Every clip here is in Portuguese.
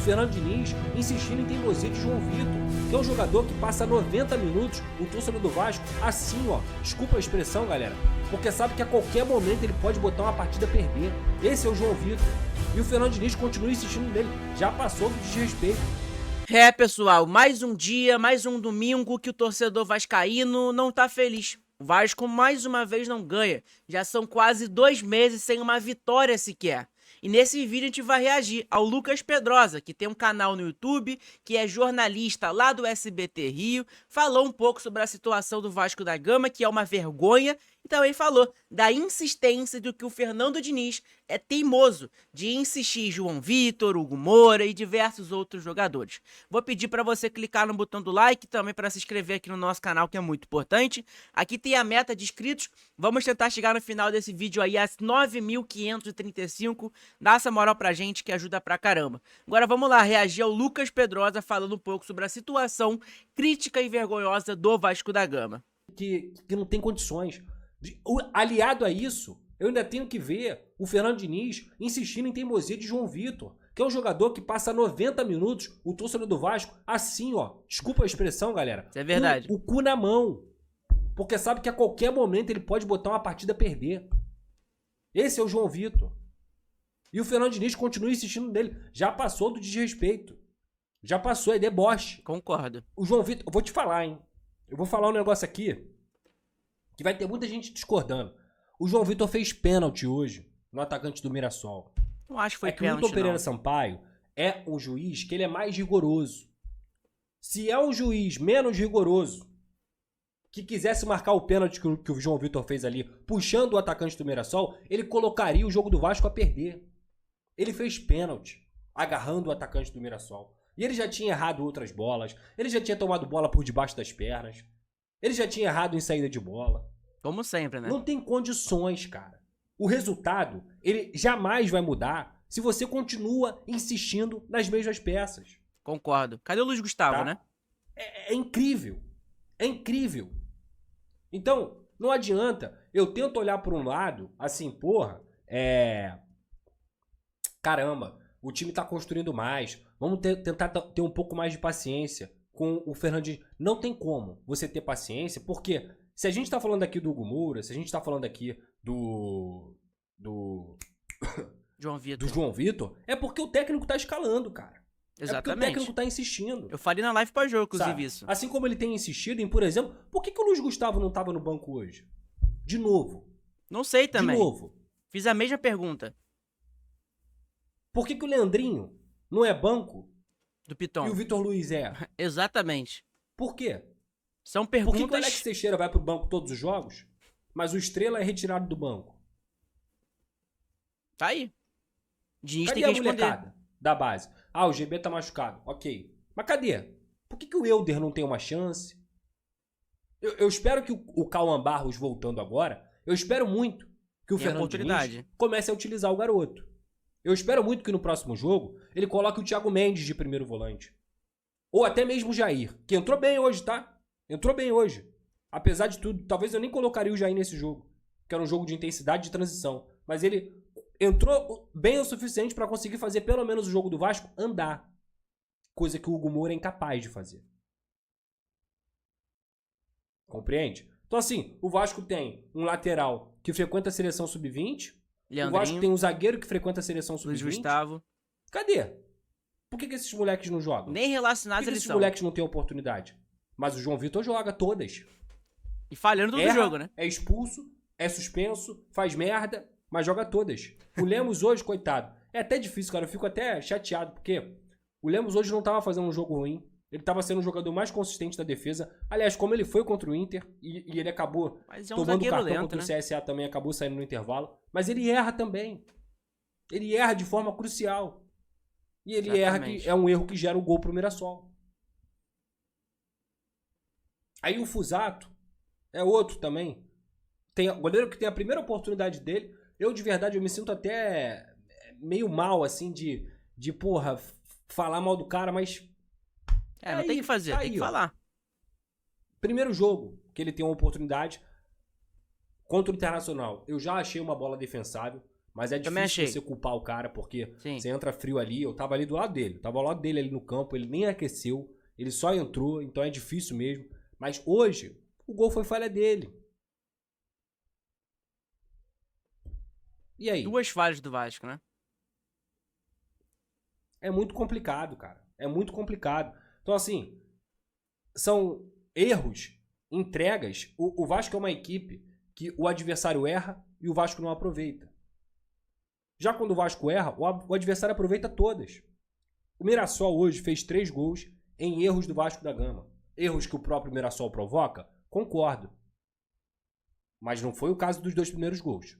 Fernando Diniz insistindo em teimosia de João Vitor, que é um jogador que passa 90 minutos, o torcedor do Vasco, assim, ó, desculpa a expressão, galera, porque sabe que a qualquer momento ele pode botar uma partida a perder. Esse é o João Vitor. E o Fernando Diniz continua insistindo nele, já passou do desrespeito. Pessoal, mais um dia, mais um domingo que o torcedor vascaíno não tá feliz. O Vasco mais uma vez não ganha. Já são quase 2 meses sem uma vitória sequer. E nesse vídeo a gente vai reagir ao Lucas Pedrosa, que tem um canal no YouTube, que é jornalista lá do SBT Rio, falou um pouco sobre a situação do Vasco da Gama, que é uma vergonha, e também falou da insistência do que o Fernando Diniz é teimoso de insistir em João Vitor, Hugo Moura e diversos outros jogadores. Vou pedir para você clicar no botão do like, também para se inscrever aqui no nosso canal, que é muito importante. Aqui tem a meta de inscritos, vamos tentar chegar no final desse vídeo aí a 9.535, dá essa moral pra gente que ajuda pra caramba. Agora vamos lá, reagir ao Lucas Pedrosa falando um pouco sobre a situação crítica e vergonhosa do Vasco da Gama. Que não tem condições. Aliado a isso, eu ainda tenho que ver o Fernando Diniz insistindo em teimosia de João Vitor, que é um jogador que passa 90 minutos, o torcedor do Vasco, assim, ó, desculpa a expressão, galera. Isso é verdade. O cu na mão. Porque sabe que a qualquer momento ele pode botar uma partida a perder. Esse é o João Vitor. E o Fernando Diniz continua insistindo nele. Já passou do desrespeito. Já passou, é deboche. Concordo. O João Vitor, eu vou te falar, hein. Eu vou falar um negócio aqui que vai ter muita gente discordando. O João Vitor fez pênalti hoje no atacante do Mirassol. Não acho que foi que pênalti, o Milton Pereira não. Sampaio é um juiz que ele é mais rigoroso. Se é um juiz menos rigoroso, que quisesse marcar o pênalti que o João Vitor fez ali, puxando o atacante do Mirassol, ele colocaria o jogo do Vasco a perder. Ele fez pênalti, agarrando o atacante do Mirassol. E ele já tinha errado outras bolas, ele já tinha tomado bola por debaixo das pernas, ele já tinha errado em saída de bola. Como sempre, né? Não tem condições, cara. O resultado, ele jamais vai mudar se você continua insistindo nas mesmas peças. Concordo. Cadê o Luiz Gustavo, Tá? né? É incrível. É incrível. Então, não adianta. Eu tento olhar por um lado, assim, porra, caramba, o time tá construindo mais. Vamos tentar ter um pouco mais de paciência com o Fernandinho. Não tem como você ter paciência, porque se a gente tá falando aqui do Hugo Moura, se a gente tá falando aqui do João Vitor. João Vitor, é porque o técnico tá escalando, cara. É porque o Exatamente. técnico tá insistindo. Eu falei na live pós-jogo, inclusive, Sabe? isso. Assim como ele tem insistido em, por exemplo, por que o Luiz Gustavo não tava no banco hoje? De novo. Não sei também. De novo. Fiz a mesma pergunta. Por que o Leandrinho não é banco Do Piton. e o Vitor Luiz é? Exatamente. Por quê? São Por que o perguntas... Alex Teixeira vai pro banco todos os jogos, mas o Estrela é retirado do banco? Tá aí. Diniz Cadê tem que a responder. molecada da base? Ah, o GB tá machucado. Ok. Mas cadê? Por que o Elder não tem uma chance? Eu espero que o Cauã Barros voltando agora, eu espero muito que o Tem Fernando oportunidade. Diniz comece a utilizar o garoto. Eu espero muito que no próximo jogo ele coloque o Thiago Mendes de primeiro volante. Ou até mesmo o Jair, que entrou bem hoje, tá? Entrou bem hoje. Apesar de tudo, talvez eu nem colocaria o Jair nesse jogo, que era um jogo de intensidade e de transição. Mas ele entrou bem o suficiente para conseguir fazer pelo menos o jogo do Vasco andar. Coisa que o Hugo Moura é incapaz de fazer. Compreende? Então assim, o Vasco tem um lateral que frequenta a seleção sub-20. O Vasco Leandrinho, tem um zagueiro que frequenta a seleção Luiz sub-20. Gustavo. Cadê? Por que esses moleques não jogam? Nem Por relacionados que eles esses são. moleques não têm oportunidade? Mas o João Vitor joga todas. E falhando todo Erra, jogo, né? é expulso, é suspenso, faz merda, mas joga todas. O Lemos hoje, coitado, é até difícil, cara. Eu fico até chateado, porque o Lemos hoje não tava fazendo um jogo ruim. Ele tava sendo o jogador mais consistente da defesa. Aliás, como ele foi contra o Inter, e ele acabou Mas é um tomando zagueiro cartão lento, contra né? o CSA também, acabou saindo no intervalo. Mas ele erra também. Ele erra de forma crucial. E ele erra Exatamente. que é um erro que gera o gol pro Mirassol. Aí o Fusato é outro também. Tem o goleiro que tem a primeira oportunidade dele. Eu, de verdade, eu me sinto até meio mal, assim, de porra, falar mal do cara, mas... É, não tem o que fazer, tem que ó. falar. Primeiro jogo que ele tem uma oportunidade contra o Internacional. Eu já achei uma bola defensável. Mas é Também difícil achei. você culpar o cara, porque Sim. você entra frio ali. Eu tava ali do lado dele. Tava ao lado dele ali no campo. Ele nem aqueceu. Ele só entrou. Então é difícil mesmo. Mas hoje, o gol foi falha dele. E aí? 2 falhas do Vasco, né? É muito complicado, cara. É muito complicado. Então, assim, são erros, entregas. O Vasco é uma equipe que o adversário erra e o Vasco não aproveita. Já quando o Vasco erra, o adversário aproveita todas. O Mirassol hoje fez 3 gols em erros do Vasco da Gama. Erros que o próprio Mirassol provoca? Concordo. Mas não foi o caso dos 2 primeiros gols.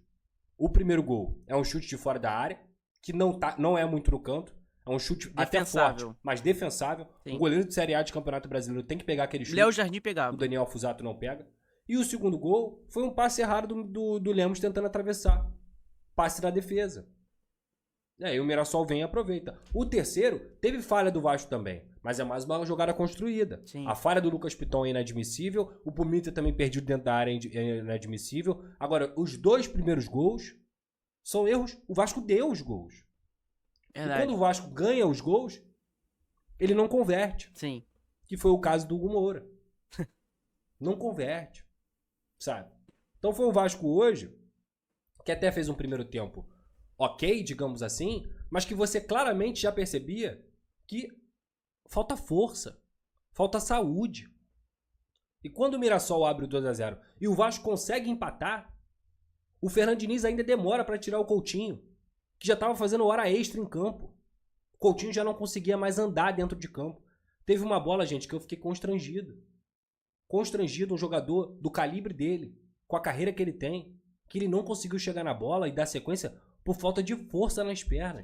O primeiro gol é um chute de fora da área, que não é muito no canto. É um chute até forte, mas defensável. Sim. O goleiro de Série A de Campeonato Brasileiro tem que pegar aquele chute. Léo Jardim pegava. O Daniel Fusato não pega. E o segundo gol foi um passe errado do Lemos tentando atravessar. Passe na defesa. E aí o Mirassol vem e aproveita. O terceiro teve falha do Vasco também, mas é mais uma jogada construída. Sim. A falha do Lucas Piton é inadmissível. O Pumita também perdido dentro da área é inadmissível. Agora, os 2 primeiros gols são erros. O Vasco deu os gols. Verdade. E quando o Vasco ganha os gols, ele não converte. Sim. Que foi o caso do Hugo Moura. Não converte. Sabe? Então foi o Vasco hoje, que até fez um primeiro tempo ok, digamos assim, mas que você claramente já percebia que falta força, falta saúde. E quando o Mirassol abre o 2-0 e o Vasco consegue empatar, o Fernando Diniz ainda demora para tirar o Coutinho, que já estava fazendo hora extra em campo. O Coutinho já não conseguia mais andar dentro de campo. Teve uma bola, gente, que eu fiquei constrangido. Constrangido, um jogador do calibre dele, com a carreira que ele tem, que ele não conseguiu chegar na bola e dar sequência por falta de força nas pernas.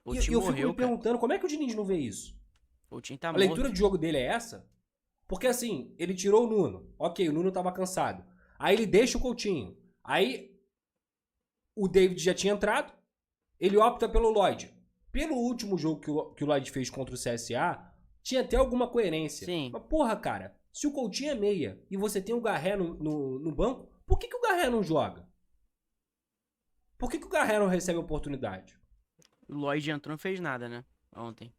O E time eu fico morreu, me perguntando, como é que o Diniz não vê isso? O time tá A morto. leitura de jogo dele é essa? Porque assim, ele tirou o Nuno. Ok, o Nuno tava cansado. Aí ele deixa o Coutinho. Aí o David já tinha entrado. Ele opta pelo Lloyd. Pelo último jogo que o Lloyd fez contra o CSA, tinha até alguma coerência. Sim. Mas porra, cara, se o Coutinho é meia e você tem o Garré no banco, por que o Garré não joga? Por que o Garré não recebe oportunidade? O Lloyd entrou e não fez nada, né? Ontem.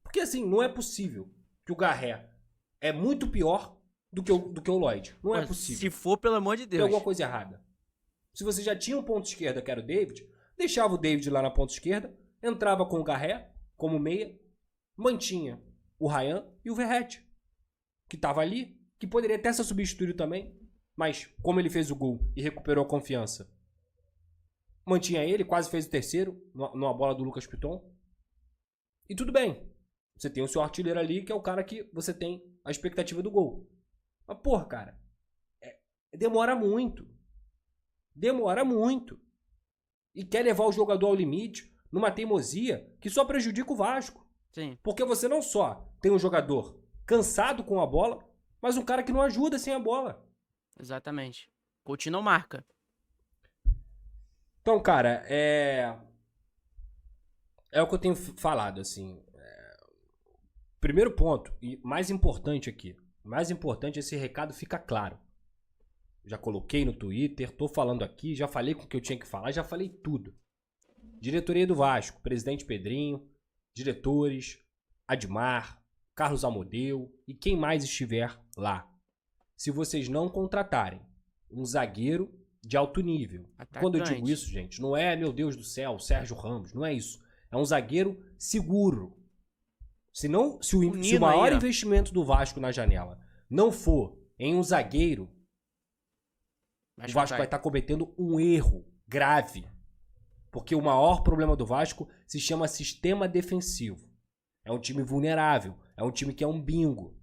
Porque assim, não é possível que o Garré é muito pior do que o Lloyd. Não é Pô, possível. Se for, pelo amor de Tem Deus. alguma coisa errada. Se você já tinha um ponto esquerda, que era o David, deixava o David lá na ponta esquerda, entrava com o Garré, como meia, mantinha o Ryan e o Verratti, que tava ali, que poderia até ser substituído também, mas como ele fez o gol e recuperou a confiança, mantinha ele, quase fez o terceiro, numa bola do Lucas Piton. E tudo bem. Você tem o seu artilheiro ali, que é o cara que você tem a expectativa do gol. Mas, porra, cara, demora muito. Demora muito. E quer levar o jogador ao limite numa teimosia que só prejudica o Vasco. Sim. Porque você não só tem um jogador cansado com a bola, mas um cara que não ajuda sem a bola. Exatamente. Coutinho não marca. Então, cara, é o que eu tenho falado, assim. Primeiro ponto, e mais importante aqui, esse recado fica claro. Já coloquei no Twitter, tô falando aqui, já falei com o que eu tinha que falar, já falei tudo. Diretoria do Vasco, presidente Pedrinho, diretores, Admar, Carlos Almodeu e quem mais estiver lá. Se vocês não contratarem um zagueiro de alto nível. Atacante. Quando eu digo isso, gente, não é, meu Deus do céu, Sérgio Ramos, não é isso. É um zagueiro seguro. Se o maior investimento do Vasco na janela não for em um zagueiro, o Vasco vai estar cometendo um erro grave. Porque o maior problema do Vasco se chama sistema defensivo. É um time vulnerável. É um time que é um bingo.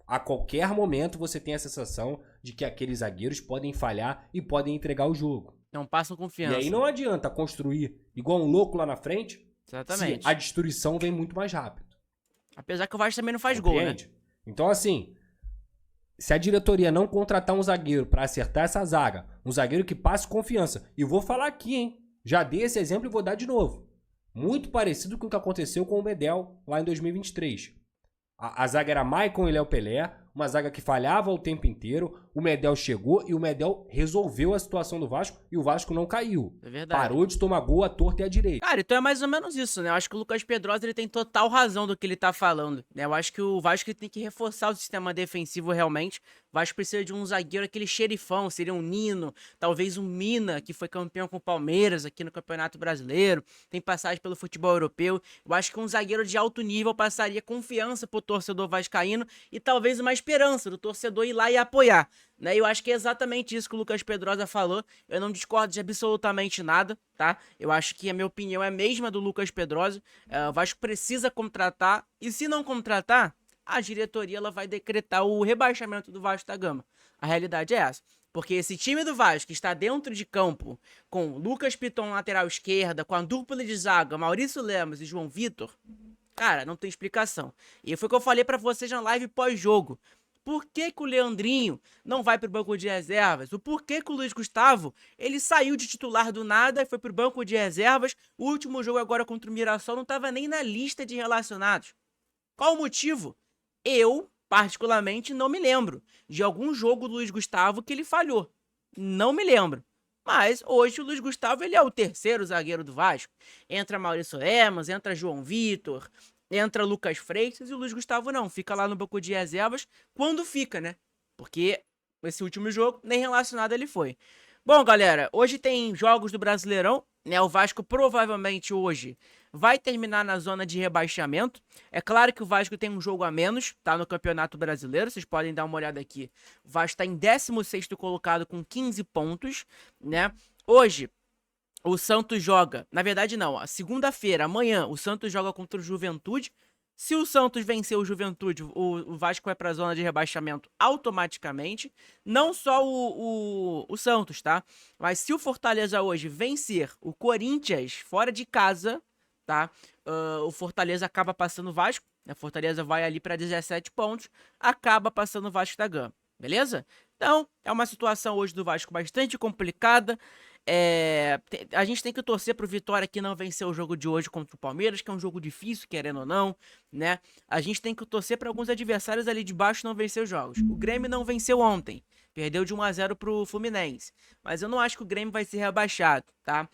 A qualquer momento você tem a sensação de que aqueles zagueiros podem falhar e podem entregar o jogo. Não passam confiança. E aí não adianta construir igual um louco lá na frente. Exatamente. Se a destruição vem muito mais rápido. Apesar que o Vasco também não faz gol, né? Então, assim, se a diretoria não contratar um zagueiro pra acertar essa zaga, um zagueiro que passe confiança, e vou falar aqui, hein? Já dei esse exemplo e vou dar de novo. Muito parecido com o que aconteceu com o Medel lá em 2023. A zaga era Maicon e Léo Pelé, Uma zaga que falhava o tempo inteiro. O Medel chegou e o Medel resolveu a situação do Vasco e o Vasco não caiu. É verdade. Parou de tomar gol à torta e à direita. Cara, então é mais ou menos isso, né? Eu acho que o Lucas Pedrosa ele tem total razão do que ele tá falando, né? Eu acho que o Vasco tem que reforçar o sistema defensivo realmente. O Vasco precisa de um zagueiro, aquele xerifão, seria um Nino, talvez um Mina, que foi campeão com o Palmeiras aqui no Campeonato Brasileiro, tem passagem pelo futebol europeu. Eu acho que um zagueiro de alto nível passaria confiança pro torcedor vascaíno e talvez uma esperança do torcedor ir lá e apoiar, né? Eu acho que é exatamente isso que o Lucas Pedrosa falou. Eu não discordo de absolutamente nada, tá? Eu acho que a minha opinião é a mesma do Lucas Pedrosa. O Vasco precisa contratar e se não contratar, a diretoria ela vai decretar o rebaixamento do Vasco da Gama. A realidade é essa. Porque esse time do Vasco que está dentro de campo, com Lucas Piton na lateral esquerda, com a dupla de zaga, Maurício Lemos e João Vitor, cara, não tem explicação. E foi o que eu falei pra vocês na live pós-jogo. Por que que o Leandrinho não vai pro banco de reservas? O porquê que o Luiz Gustavo, ele saiu de titular do nada e foi pro banco de reservas? O último jogo agora contra o Mirassol não tava nem na lista de relacionados. Qual o motivo? Eu, particularmente, não me lembro de algum jogo do Luiz Gustavo que ele falhou. Não me lembro. Mas hoje o Luiz Gustavo ele é o terceiro zagueiro do Vasco. Entra Maurício Lemos, entra João Vitor, entra Lucas Freitas e o Luiz Gustavo não. Fica lá no banco de reservas quando fica, né? Porque esse último jogo nem relacionado ele foi. Bom, galera, hoje tem jogos do Brasileirão, né? O Vasco provavelmente hoje vai terminar na zona de rebaixamento. É claro que o Vasco tem um jogo a menos, tá? No Campeonato Brasileiro, vocês podem dar uma olhada aqui. O Vasco tá em 16º colocado com 15 pontos, né? Hoje, o Santos joga, na verdade não, a segunda-feira, amanhã, o Santos joga contra o Juventude. Se o Santos vencer o Juventude, o Vasco vai para a zona de rebaixamento automaticamente. Não só o Santos, tá? Mas se o Fortaleza hoje vencer o Corinthians fora de casa, tá? O Fortaleza acaba passando o Vasco. A Fortaleza vai ali para 17 pontos, acaba passando o Vasco da Gama, beleza? Então, é uma situação hoje do Vasco bastante complicada. A gente tem que torcer pro Vitória que não vencer o jogo de hoje contra o Palmeiras, que é um jogo difícil, querendo ou não, né? A gente tem que torcer para alguns adversários ali de baixo não vencer os jogos. O Grêmio não venceu ontem, perdeu de 1-0 pro Fluminense, mas eu não acho que o Grêmio vai ser rebaixado, tá?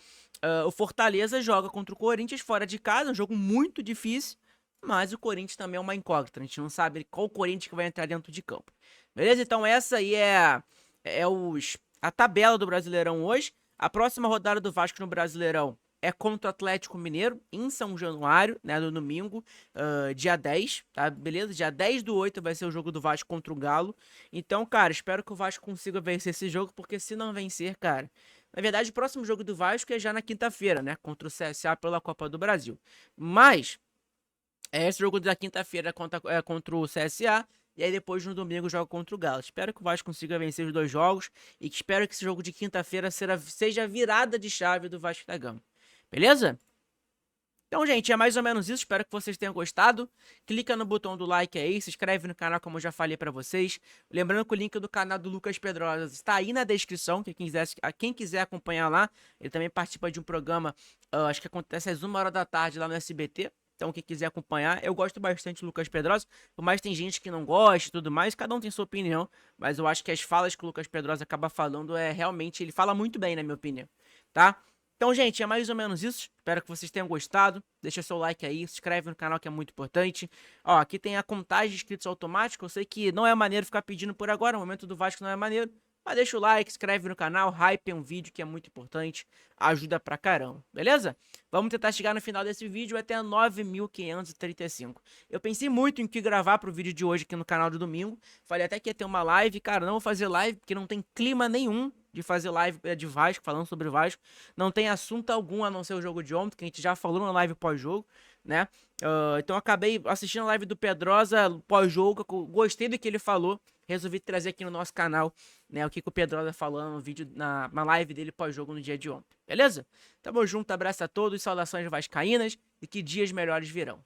O Fortaleza joga contra o Corinthians fora de casa, um jogo muito difícil, mas o Corinthians também é uma incógnita, a gente não sabe qual Corinthians que vai entrar dentro de campo. Beleza? Então essa aí a tabela do Brasileirão hoje. A próxima rodada do Vasco no Brasileirão é contra o Atlético Mineiro, em São Januário, né, no domingo, dia 10, tá? Beleza? Dia 10/8 vai ser o jogo do Vasco contra o Galo. Então, cara, espero que o Vasco consiga vencer esse jogo, porque se não vencer, cara... Na verdade, o próximo jogo do Vasco é já na quinta-feira, né, contra o CSA pela Copa do Brasil. Mas, esse jogo da quinta-feira é contra o CSA, e aí depois no domingo joga contra o Galo. Espero que o Vasco consiga vencer os dois jogos e que espero que esse jogo de quinta-feira seja a virada de chave do Vasco da Gama. Beleza? Então, gente, é mais ou menos isso. Espero que vocês tenham gostado. Clica no botão do like aí, se inscreve no canal como eu já falei pra vocês. Lembrando que o link do canal do Lucas Pedrosa está aí na descrição, quem quiser acompanhar lá. Ele também participa de um programa, acho que acontece às 1h da tarde lá no SBT. Então, quem quiser acompanhar, eu gosto bastante do Lucas Pedrosa, por mais tem gente que não gosta e tudo mais, cada um tem sua opinião, mas eu acho que as falas que o Lucas Pedrosa acaba falando realmente, ele fala muito bem, na minha opinião, tá? Então, gente, é mais ou menos isso, espero que vocês tenham gostado, deixa seu like aí, se inscreve no canal que é muito importante. Ó, aqui tem a contagem de inscritos automática, eu sei que não é maneiro ficar pedindo por agora, o momento do Vasco não é maneiro, mas deixa o like, inscreve no canal, hype um vídeo que é muito importante, ajuda pra caramba, beleza? Vamos tentar chegar no final desse vídeo até 9.535. Eu pensei muito em que gravar pro vídeo de hoje aqui no canal do domingo, falei até que ia ter uma live, cara, não vou fazer live porque não tem clima nenhum de fazer live de Vasco, falando sobre Vasco, não tem assunto algum a não ser o jogo de ontem, que a gente já falou na live pós-jogo, né? Então eu acabei assistindo a live do Pedrosa pós-jogo, gostei do que ele falou, resolvi trazer aqui no nosso canal, né, o que o Pedrosa falou no vídeo, na live dele pós-jogo no dia de ontem, beleza? Tamo junto, abraço a todos, saudações vascaínas e que dias melhores virão.